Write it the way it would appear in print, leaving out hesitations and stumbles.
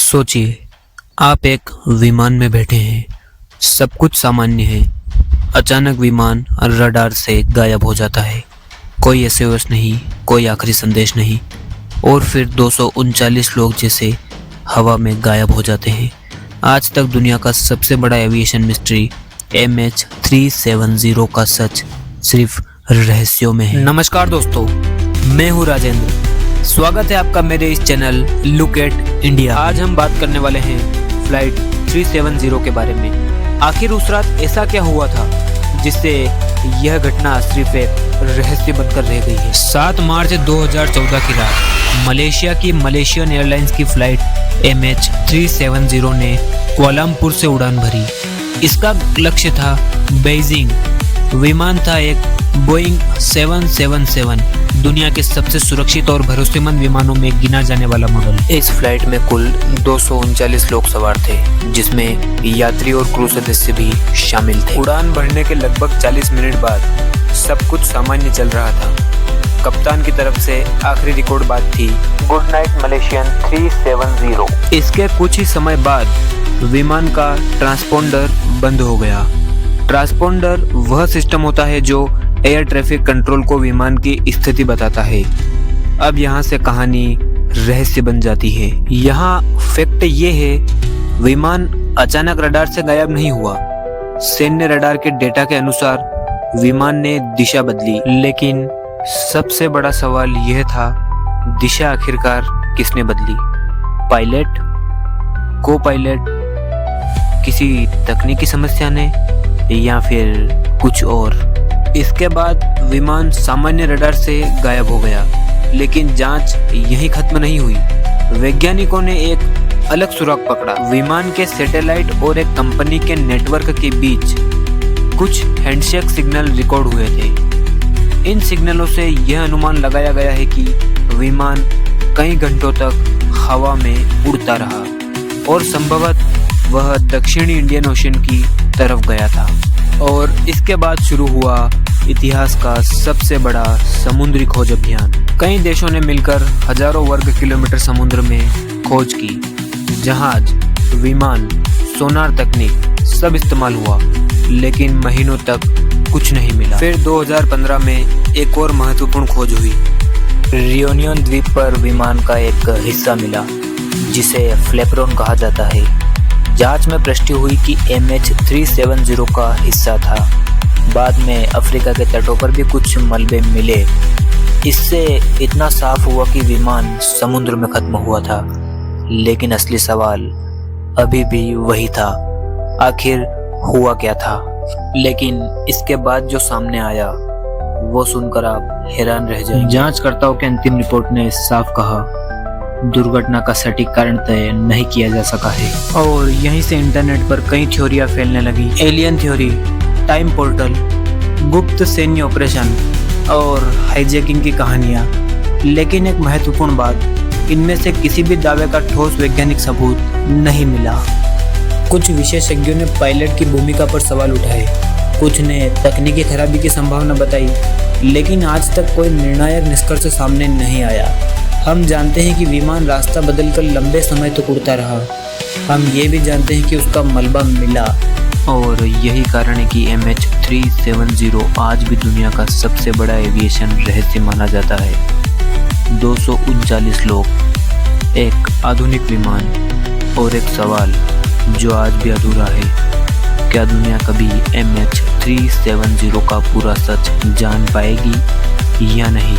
सोचिए, आप एक विमान में बैठे हैं, सब कुछ सामान्य है। अचानक विमान रडार से गायब हो जाता है। कोई एसओएस नहीं, कोई आखिरी संदेश नहीं, और फिर 239 लोग जैसे हवा में गायब हो जाते हैं। आज तक दुनिया का सबसे बड़ा एविएशन मिस्ट्री MH370 का सच सिर्फ रहस्यों में है। नमस्कार दोस्तों, मैं हूँ राजेंद्र। स्वागत है आपका मेरे इस चैनल लुक एट इंडिया। आज हम बात करने वाले हैं फ्लाइट 370 के बारे में। आखिर उस रात ऐसा क्या हुआ था जिससे यह घटना सिर्फ एक रहस्य बनकर रह गई है। 7 मार्च 2014 की रात मलेशिया की मलेशियन एयरलाइंस की फ्लाइट MH370 ने कुआलालंपुर से उड़ान भरी। इसका लक्ष्य था बीजिंग। विमान था एक बोइंग 777, दुनिया के सबसे सुरक्षित और भरोसेमंद विमानों में गिना जाने वाला मॉडल। इस फ्लाइट में कुल 239 लोग सवार थे, जिसमें यात्री और क्रू सदस्य भी शामिल थे। उड़ान भरने के लगभग 40 मिनट बाद सब कुछ सामान्य चल रहा था। कप्तान की तरफ से आखिरी रिकॉर्ड बात थी, गुड नाइट मलेशियन 370। इसके कुछ ही समय बाद विमान का ट्रांसपोंडर बंद हो गया। ट्रांसपोंडर वह सिस्टम होता है जो एयर ट्रैफिक कंट्रोल को विमान की स्थिति बताता है। अब यहाँ से कहानी रहस्य बन जाती है। यहाँ फैक्ट ये है, विमान अचानक रडार से गायब नहीं हुआ। सैन्य रडार के डेटा के अनुसार विमान ने दिशा बदली, लेकिन सबसे बड़ा सवाल यह था, दिशा आखिरकार किसने बदली? पायलट, को पायलट, किसी तकनीकी समस्या ने, या फिर कुछ और? इसके बाद विमान सामान्य रडार से गायब हो गया, लेकिन जांच यहीं खत्म नहीं हुई। वैज्ञानिकों ने एक अलग सुराग पकड़ा। विमान के सैटेलाइट और एक कंपनी के नेटवर्क के बीच कुछ हैंडशेक सिग्नल रिकॉर्ड हुए थे। इन सिग्नलों से यह अनुमान लगाया गया है कि विमान कई घंटों तक हवा में उड़ता रहा और संभवतः वह दक्षिणी इंडियन ओशन की तरफ गया था। और इसके बाद शुरू हुआ इतिहास का सबसे बड़ा समुद्री खोज अभियान। कई देशों ने मिलकर हजारों वर्ग किलोमीटर समुद्र में खोज की। जहाज, विमान, सोनार तकनीक सब इस्तेमाल हुआ, लेकिन महीनों तक कुछ नहीं मिला। फिर 2015 में एक और महत्वपूर्ण खोज हुई। रियूनियन द्वीप पर विमान का एक हिस्सा मिला, जिसे फ्लैपरोन कहा जाता है। जांच में पुष्टि हुई कि MH370 का हिस्सा था। बाद में अफ्रीका के तटों पर भी कुछ मलबे मिले। इससे इतना साफ हुआ कि विमान समुद्र में खत्म हुआ था। लेकिन असली सवाल अभी भी वही था, आखिर हुआ क्या था? लेकिन इसके बाद जो सामने आया वो सुनकर आप हैरान रह जाएंगे। जांचकर्ताओं के अंतिम रिपोर्ट ने साफ कहा, दुर्घटना का सटीक कारण तय नहीं किया जा सका है। और यहीं से इंटरनेट पर कई थ्योरियां फैलने लगी। एलियन थ्योरी, टाइम पोर्टल, गुप्त सैन्य ऑपरेशन और हाईजैकिंग की कहानियां। लेकिन एक महत्वपूर्ण बात, इनमें से किसी भी दावे का ठोस वैज्ञानिक सबूत नहीं मिला। कुछ विशेषज्ञों ने पायलट की भूमिका पर सवाल उठाए, कुछ ने तकनीकी खराबी की संभावना बताई, लेकिन आज तक कोई निर्णायक निष्कर्ष सामने नहीं आया। हम जानते हैं कि विमान रास्ता बदलकर लंबे समय तक उड़ता रहा। हम ये भी जानते हैं कि उसका मलबा मिला। और यही कारण है कि MH370 आज भी दुनिया का सबसे बड़ा एविएशन रहस्य माना जाता है। 239 लोग, एक आधुनिक विमान और एक सवाल जो आज भी अधूरा है, क्या दुनिया कभी MH370 का पूरा सच जान पाएगी या नहीं?